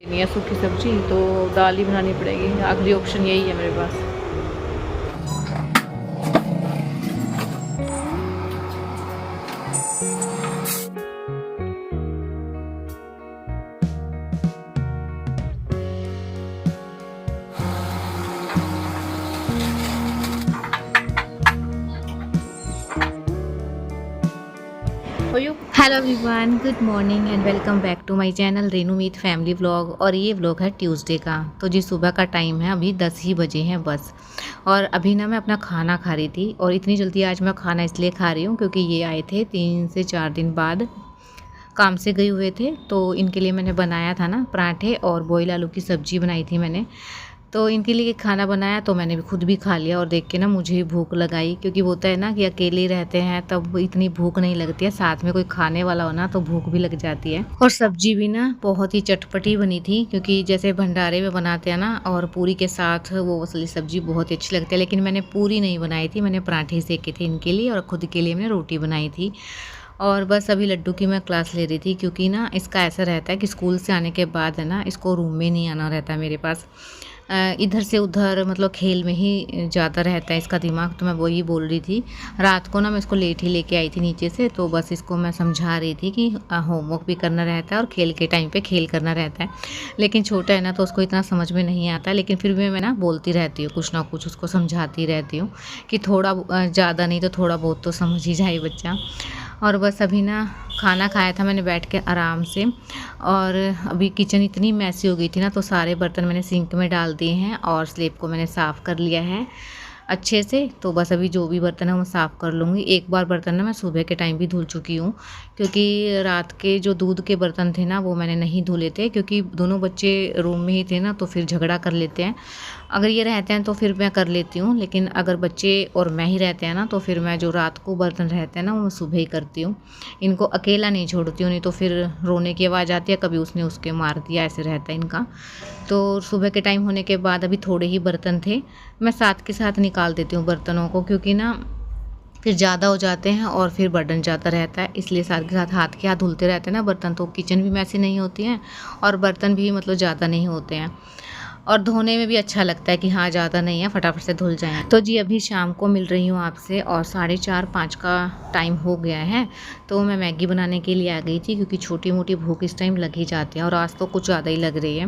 नहीं है सूखी सब्जी, तो दाल ही बनानी पड़ेगी। आखिरी ऑप्शन यही है मेरे पास। For you? Hello everyone, good morning and welcome back to my channel Renu Meet family vlog. और ये व्लॉग है ट्यूसडे का। तो जी सुबह का टाइम है, अभी 10 ही बजे हैं बस। और अभी ना मैं अपना खाना खा रही थी, और इतनी जल्दी आज मैं खाना इसलिए खा रही हूँ क्योंकि ये आए थे 3 से 4 दिन बाद, काम से गए हुए थे। तो इनके लिए मैंने बनाया था ना पराठे और बॉयल आलू की सब्ज़ी बनाई थी मैंने। तो इनके लिए खाना बनाया, तो मैंने भी खुद भी खा लिया। और देख के ना मुझे भी भूख लगाई, क्योंकि वो होता है ना कि अकेले ही रहते हैं तब इतनी भूख नहीं लगती है, साथ में कोई खाने वाला हो ना तो भूख भी लग जाती है। और सब्जी भी ना बहुत ही चटपटी बनी थी, क्योंकि जैसे भंडारे में बनाते हैं ना, और पूरी के साथ वो असली सब्जी बहुत ही अच्छी लगती है। लेकिन मैंने पूरी नहीं बनाई थी, मैंने पराठे सेके थे इनके लिए, और खुद के लिए मैंने रोटी बनाई थी। और बस अभी लड्डू की मैं क्लास ले रही थी, क्योंकि ना इसका ऐसा रहता है कि स्कूल से आने के बाद है ना, इसको रूम में नहीं आना रहता है मेरे पास। इधर से उधर मतलब खेल में ही ज़्यादा रहता है इसका दिमाग। तो मैं वही बोल रही थी, रात को ना मैं इसको लेट ही लेके आई थी नीचे से। तो बस इसको मैं समझा रही थी कि होमवर्क भी करना रहता है और खेल के टाइम पे खेल करना रहता है। लेकिन छोटा है ना, तो उसको इतना समझ में नहीं आता। लेकिन फिर भी मैं ना बोलती रहती हूँ, कुछ ना कुछ उसको समझाती रहती हूँ कि थोड़ा ज़्यादा नहीं तो थोड़ा बहुत तो समझ ही जाए बच्चा। और बस अभी ना खाना खाया था मैंने बैठ के आराम से। और अभी किचन इतनी मैसी हो गई थी ना, तो सारे बर्तन मैंने सिंक में डाल दिए हैं और स्लेब को मैंने साफ़ कर लिया है अच्छे से। तो बस अभी जो भी बर्तन है वो साफ़ कर लूँगी। एक बार बर्तन ना मैं सुबह के टाइम भी धुल चुकी हूँ, क्योंकि रात के जो दूध के बर्तन थे ना वो मैंने नहीं धुले थे, क्योंकि दोनों बच्चे रूम में ही थे ना, तो फिर झगड़ा कर लेते हैं। अगर ये रहते हैं तो फिर मैं कर लेती हूँ, लेकिन अगर बच्चे और मैं ही रहते हैं ना, तो फिर मैं जो रात को बर्तन रहते हैं ना वो मैं सुबह ही करती हूँ। इनको अकेला नहीं छोड़ती हूँ, नहीं तो फिर रोने की आवाज़ आती है, कभी उसने उसके मार दिया, ऐसे रहता है इनका। तो सुबह के टाइम होने के बाद अभी थोड़े ही बर्तन थे, मैं साथ के साथ निकाल देती हूँ बर्तनों को, क्योंकि ना फिर ज़्यादा हो जाते हैं और फिर बर्डन ज़्यादा रहता है। इसलिए साथ के साथ हाथ के हाथ धुलते रहते हैं ना बर्तन, तो किचन भी मैसी नहीं होती हैं और बर्तन भी मतलब ज़्यादा नहीं होते हैं। और धोने में भी अच्छा लगता है कि हाँ ज़्यादा नहीं है, फटाफट से धुल जाएँ। तो जी अभी शाम को मिल रही हूँ आपसे, और 4:30-5 का टाइम हो गया है। तो मैं मैगी बनाने के लिए आ गई थी, क्योंकि छोटी मोटी भूख इस टाइम लग ही जाती है, और आज तो कुछ ज़्यादा ही लग रही है,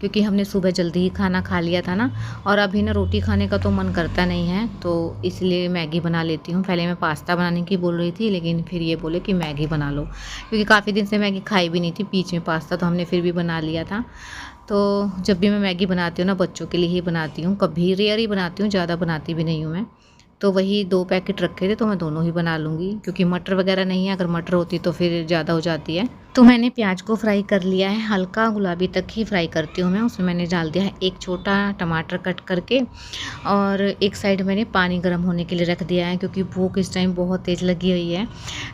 क्योंकि हमने सुबह जल्दी ही खाना खा लिया था ना। और अभी ना रोटी खाने का तो मन करता नहीं है, तो इसलिए मैगी बना लेती हूँ। पहले मैं पास्ता बनाने की बोल रही थी, लेकिन फिर ये बोले कि मैगी बना लो, क्योंकि काफ़ी दिन से मैगी खाई भी नहीं थी। बीच में पास्ता तो हमने फिर भी बना लिया था। तो जब भी मैं मैगी बनाती हूँ ना, बच्चों के लिए ही बनाती हूँ, कभी रेयर ही बनाती हूँ, ज़्यादा बनाती भी नहीं हूँ मैं। तो वही 2 पैकेट रखे थे, तो मैं दोनों ही बना लूँगी, क्योंकि मटर वगैरह नहीं है। अगर मटर होती तो फिर ज़्यादा हो जाती है। तो मैंने प्याज को फ्राई कर लिया है, हल्का गुलाबी तक ही फ्राई करती हूँ मैं। उसमें मैंने डाल दिया है एक छोटा टमाटर कट करके, और एक साइड मैंने पानी गर्म होने के लिए रख दिया है, क्योंकि भूख इस टाइम बहुत तेज़ लगी हुई है,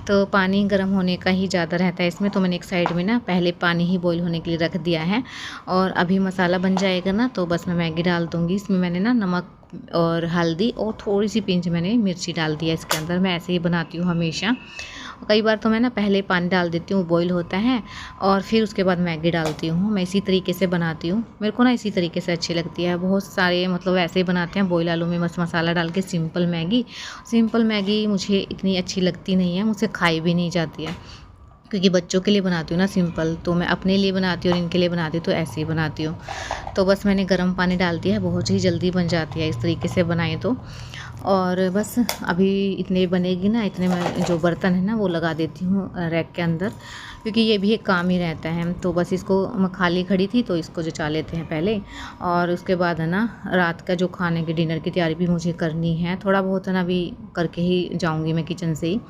तो पानी गर्म होने का ही ज़्यादा रहता है इसमें। तो मैंने एक साइड में ना पहले पानी ही बॉईल होने के लिए रख दिया है। और अभी मसाला बन जाएगा ना, तो बस मैं मैगी डाल दूँगी। इसमें मैंने ना नमक और हल्दी और थोड़ी सी पिंच मैंने मिर्ची डाल दिया इसके अंदर। मैं ऐसे ही बनाती हूँ हमेशा। कई बार तो मैं ना पहले पानी डाल देती हूँ, बॉईल होता है, और फिर उसके बाद मैगी डालती हूँ। मैं इसी तरीके से बनाती हूँ, मेरे को ना इसी तरीके से अच्छी लगती है। बहुत सारे मतलब ऐसे ही बनाते हैं, बॉईल आलू में बस मसाला डाल के सिंपल मैगी। सिंपल मैगी मुझे इतनी अच्छी लगती नहीं है, मुझसे खाई भी नहीं जाती है, क्योंकि बच्चों के लिए बनाती हूँ ना सिंपल, तो मैं अपने लिए बनाती हूँ और इनके लिए बनाती हूँ, तो ऐसे ही बनाती हूँ। तो बस मैंने गर्म पानी डाल दिया है, बहुत ही जल्दी बन जाती है इस तरीके से बनाएं तो। और बस अभी इतने बनेगी ना, इतने में जो बर्तन है ना वो लगा देती हूँ रैक के अंदर, क्योंकि ये भी एक काम ही रहता है। तो बस इसको मैं खाली खड़ी थी, तो इसको जचा लेते हैं पहले। और उसके बाद है ना, रात का जो खाने की डिनर की तैयारी भी मुझे करनी है, थोड़ा बहुत है ना अभी करके ही जाऊँगी मैं किचन से ही।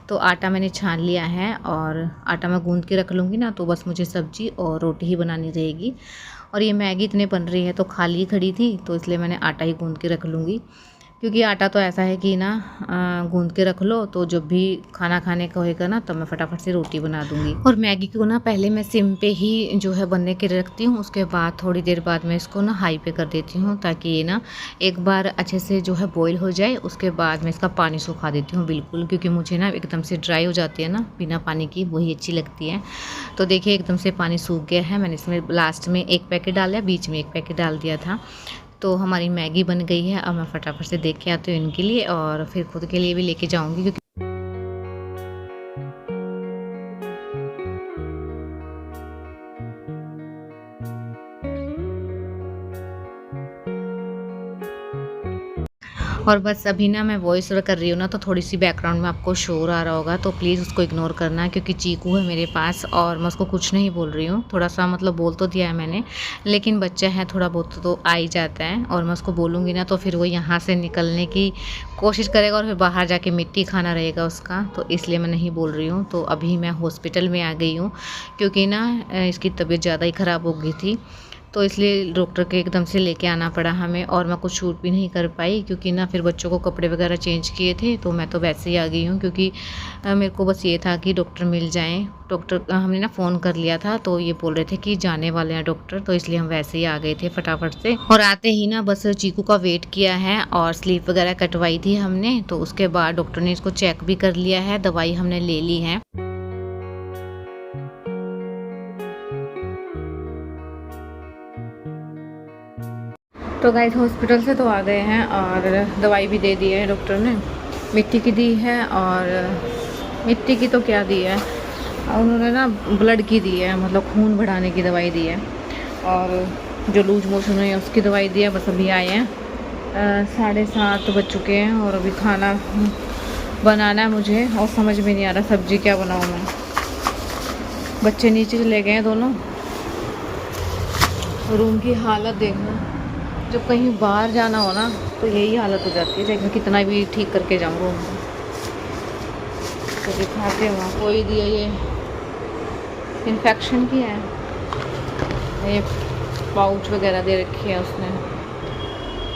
तो आटा मैंने छान लिया है, और आटा मैं गूँध के रख लूँगी ना, तो बस मुझे सब्ज़ी और रोटी ही बनानी रहेगी। और ये मैगी इतने बन रही है तो खाली खड़ी थी, तो इसलिए मैंने आटा ही गूँध के रख लूँगी। क्योंकि आटा तो ऐसा है कि ना गूंद के रख लो तो जब भी खाना खाने का होएगा ना तब मैं फटाफट से रोटी बना दूंगी। और मैगी को ना पहले मैं सिम पे ही जो है बनने के रखती हूँ, उसके बाद थोड़ी देर बाद मैं इसको ना हाई पे कर देती हूँ ताकि ये ना एक बार अच्छे से जो है बॉईल हो जाए। उसके बाद मैं इसका पानी सुखा देती हूँ बिल्कुल, क्योंकि मुझे ना एकदम से ड्राई हो जाती है ना बिना पानी की, वही अच्छी लगती है। तो देखिए एकदम से पानी सूख गया है। मैंने इसमें लास्ट में एक पैकेट डाला, बीच में एक पैकेट डाल दिया था। तो हमारी मैगी बन गई है। अब मैं फटाफट से देख के आती हूँ इनके लिए और फिर खुद के लिए भी लेके जाऊँगी, क्योंकि और बस अभी ना मैं वॉइस ओवर कर रही हूँ ना, तो थोड़ी सी बैकग्राउंड में आपको शोर आ रहा होगा, तो प्लीज़ उसको इग्नोर करना, क्योंकि चीकू है मेरे पास और मैं उसको कुछ नहीं बोल रही हूँ। थोड़ा सा मतलब बोल तो दिया है मैंने, लेकिन बच्चा है थोड़ा बहुत तो आ ही जाता है, और मैं उसको बोलूँगी ना तो फिर वो यहाँ से निकलने की कोशिश करेगा और फिर बाहर जाके मिट्टी खाना रहेगा उसका, तो इसलिए मैं नहीं बोल रही हूँ। तो अभी मैं हॉस्पिटल में आ गई हूँ, क्योंकि ना इसकी तबीयत ज़्यादा ही ख़राब हो गई थी, तो इसलिए डॉक्टर के एकदम से लेके आना पड़ा हमें। और मैं कुछ शूट भी नहीं कर पाई, क्योंकि ना फिर बच्चों को कपड़े वगैरह चेंज किए थे, तो मैं तो वैसे ही आ गई हूँ, क्योंकि मेरे को बस ये था कि डॉक्टर मिल जाएं। डॉक्टर हमने ना फ़ोन कर लिया था, तो ये बोल रहे थे कि जाने वाले हैं डॉक्टर, तो इसलिए हम वैसे ही आ गए थे फटाफट से। और आते ही ना बस चीकू का वेट किया है और स्लीप वगैरह कटवाई थी हमने, तो उसके बाद डॉक्टर ने इसको चेक भी कर लिया है, दवाई हमने ले ली है। तो गाइस हॉस्पिटल से तो आ गए हैं और दवाई भी दे दी है डॉक्टर ने। मिट्टी की दी है, और मिट्टी की तो क्या दी है, उन्होंने ना ब्लड की दी है, मतलब खून बढ़ाने की दवाई दी है, और जो लूज मोशन हुई है उसकी दवाई दी है। बस अभी आए हैं, 7:30 बज चुके हैं और अभी खाना बनाना है मुझे, और समझ में नहीं आ रहा सब्जी क्या बनाऊँ मैं। बच्चे नीचे चले गए हैं दोनों। रूम की हालत देखना, जब कहीं बाहर जाना हो ना तो यही हालत हो जाती है, चाहे मैं कितना भी ठीक करके जाऊँ रूम को। तो दिखाते हुआ कोई दिया, ये इन्फेक्शन की है, ये पाउच वगैरह दे रखी है उसने,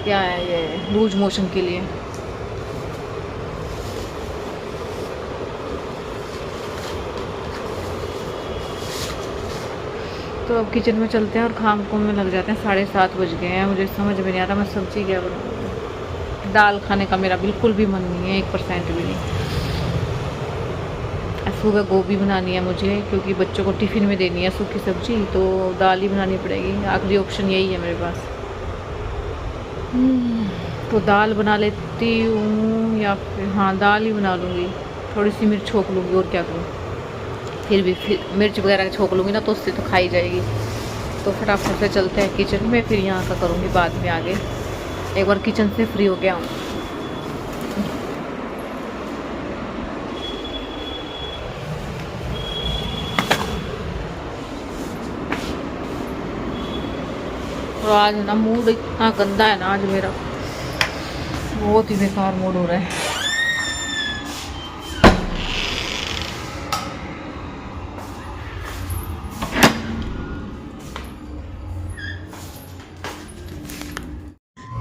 क्या है ये, लूज मोशन के लिए। तो अब किचन में चलते हैं और खाम कुम में लग जाते हैं। 7:30 बज गए हैं, मुझे समझ में नहीं आ रहा मैं सब्ज़ी क्या बनाऊँ। दाल खाने का मेरा बिल्कुल भी मन नहीं है, 1% भी नहीं। सुबह गोभी बनानी है मुझे, क्योंकि बच्चों को टिफ़िन में देनी है सूखी सब्ज़ी, तो दाल ही बनानी पड़ेगी, आखिरी ऑप्शन यही है मेरे पास। तो दाल बना लेती हूँ, या फिर हाँ दाल ही बना लूँगी, थोड़ी सी मिर्च छोंक लूँगी, और क्या करूँ। फिर मिर्च वगैरह छोंक लूँगी ना तो उससे तो खाई जाएगी। तो फटाफट से चलते हैं किचन में, फिर यहाँ का करूँगी बाद में आगे, एक बार किचन से फ्री हो गया हूँ। और आज ना मूड इतना गंदा है ना आज मेरा, बहुत ही बेकार मूड हो रहा है।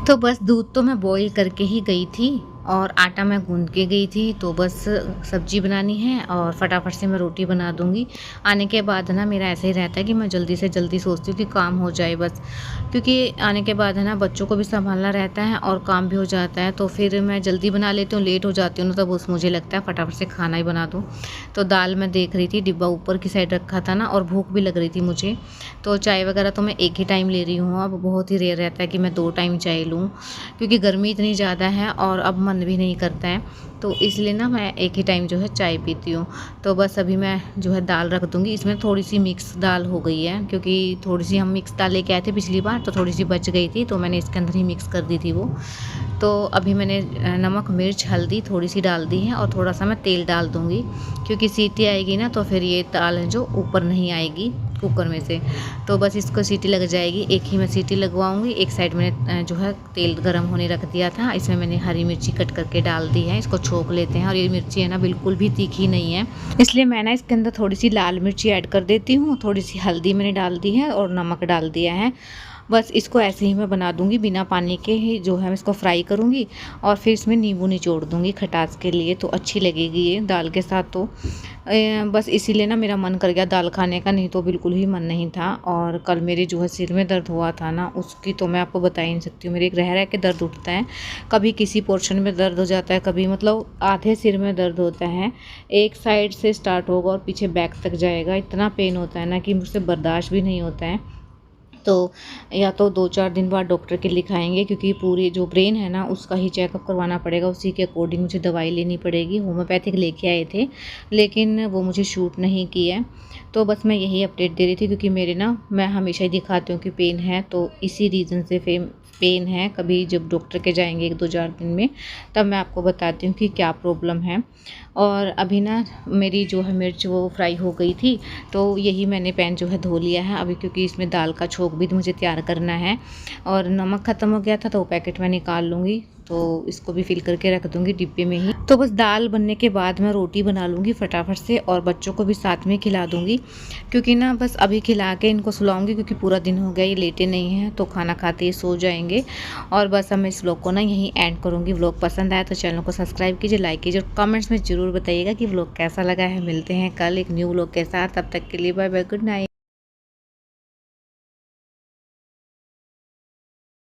तो बस दूध तो मैं बॉईल करके ही गई थी और आटा मैं गूंद के गई थी, तो बस सब्जी बनानी है और फटाफट से मैं रोटी बना दूंगी। आने के बाद ना मेरा ऐसा ही रहता है कि मैं जल्दी से जल्दी सोचती हूँ कि काम हो जाए बस, क्योंकि आने के बाद है ना बच्चों को भी संभालना रहता है और काम भी हो जाता है, तो फिर मैं जल्दी बना लेती हूँ। लेट हो जाती हूँ ना तब उस मुझे लगता है फटाफट से खाना ही बना दूँ। तो दाल मैं देख रही थी, डिब्बा ऊपर की साइड रखा था ना, और भूख भी लग रही थी मुझे, तो चाय वगैरह तो मैं एक ही टाइम ले रही हूँ। अब बहुत ही रेयर रहता है कि मैं 2 टाइम चाय लूँ, क्योंकि गर्मी इतनी ज़्यादा है और अब मन भी नहीं करता है, तो इसलिए ना मैं एक ही टाइम जो है चाय पीती हूँ। तो बस अभी मैं जो है दाल रख दूँगी। इसमें थोड़ी सी मिक्स दाल हो गई है, क्योंकि थोड़ी सी हम मिक्स दाल लेके आए थे पिछली बार, तो थोड़ी सी बच गई थी, तो मैंने इसके अंदर ही मिक्स कर दी थी वो। तो अभी मैंने नमक मिर्च हल्दी थोड़ी सी डाल दी है, और थोड़ा सा मैं तेल डाल दूँगी, क्योंकि सीटी आएगी ना तो फिर ये दाल है जो ऊपर नहीं आएगी कुकर में से। तो बस इसको सीटी लग जाएगी, एक ही मैं सीटी लगवाऊंगी। एक साइड मैंने जो है तेल गरम होने रख दिया था, इसमें मैंने हरी मिर्ची कट करके डाल दी है, इसको छोंक लेते हैं। और ये मिर्ची है ना बिल्कुल भी तीखी नहीं है, इसलिए मैं ना इसके अंदर थोड़ी सी लाल मिर्ची ऐड कर देती हूँ, थोड़ी सी हल्दी मैंने डाल दी है और नमक डाल दिया है। बस इसको ऐसे ही मैं बना दूँगी बिना पानी के ही, जो है मैं इसको फ्राई करूँगी और फिर इसमें नींबू निचोड़ दूँगी खटास के लिए, तो अच्छी लगेगी ये दाल के साथ। तो बस इसीलिए ना मेरा मन कर गया दाल खाने का, नहीं तो बिल्कुल ही मन नहीं था। और कल मेरे जो है सिर में दर्द हुआ था ना, उसकी तो मैं आपको बता ही नहीं सकती हूँ। मेरे एक रह के दर्द उठता है, कभी किसी पोर्शन में दर्द हो जाता है, कभी मतलब आधे सिर में दर्द होता है, एक साइड से स्टार्ट होगा और पीछे बैक तक जाएगा। इतना पेन होता है ना कि मुझसे बर्दाश्त भी नहीं होता है। तो या तो 2-4 दिन बाद डॉक्टर के दिखाएंगे, क्योंकि पूरी जो ब्रेन है ना उसका ही चेकअप करवाना पड़ेगा, उसी के अकॉर्डिंग मुझे दवाई लेनी पड़ेगी। होम्योपैथिक लेके आए थे लेकिन वो मुझे शूट नहीं किया। तो बस मैं यही अपडेट दे रही थी, क्योंकि मेरे ना, मैं हमेशा ही दिखाती हूँ कि पेन है, तो इसी रीज़न से पेन है। कभी जब डॉक्टर के जाएंगे 1-2-4 दिन में, तब मैं आपको बताती हूँ कि क्या प्रॉब्लम है। और अभी ना मेरी जो है मिर्च वो फ्राई हो गई थी, तो यही मैंने पैन जो है धो लिया है अभी, क्योंकि इसमें दाल का छोंक भी मुझे तैयार करना है। और नमक ख़त्म हो गया था तो वो पैकेट में निकाल लूँगी, तो इसको भी फिल करके रख दूँगी डिब्बे में ही। तो बस दाल बनने के बाद मैं रोटी बना लूँगी फटाफट से, और बच्चों को भी साथ में खिला दूँगी, क्योंकि ना बस अभी खिला के इनको सुलाऊँगी, क्योंकि पूरा दिन हो गया ये लेटे नहीं हैं, तो खाना खाते ही सो जाएंगे। और बस अब मैं इस व्लॉग को ना यहीं एंड करूँगी। व्लॉग पसंद आया तो चैनल को सब्सक्राइब कीजिए, लाइक कीजिए और कमेंट्स में ज़रूर बताइएगा कि व्लॉग कैसा लगा है। मिलते हैं कल एक न्यू व्लॉग के साथ, तब तक के लिए बाय बाय, गुड नाइट।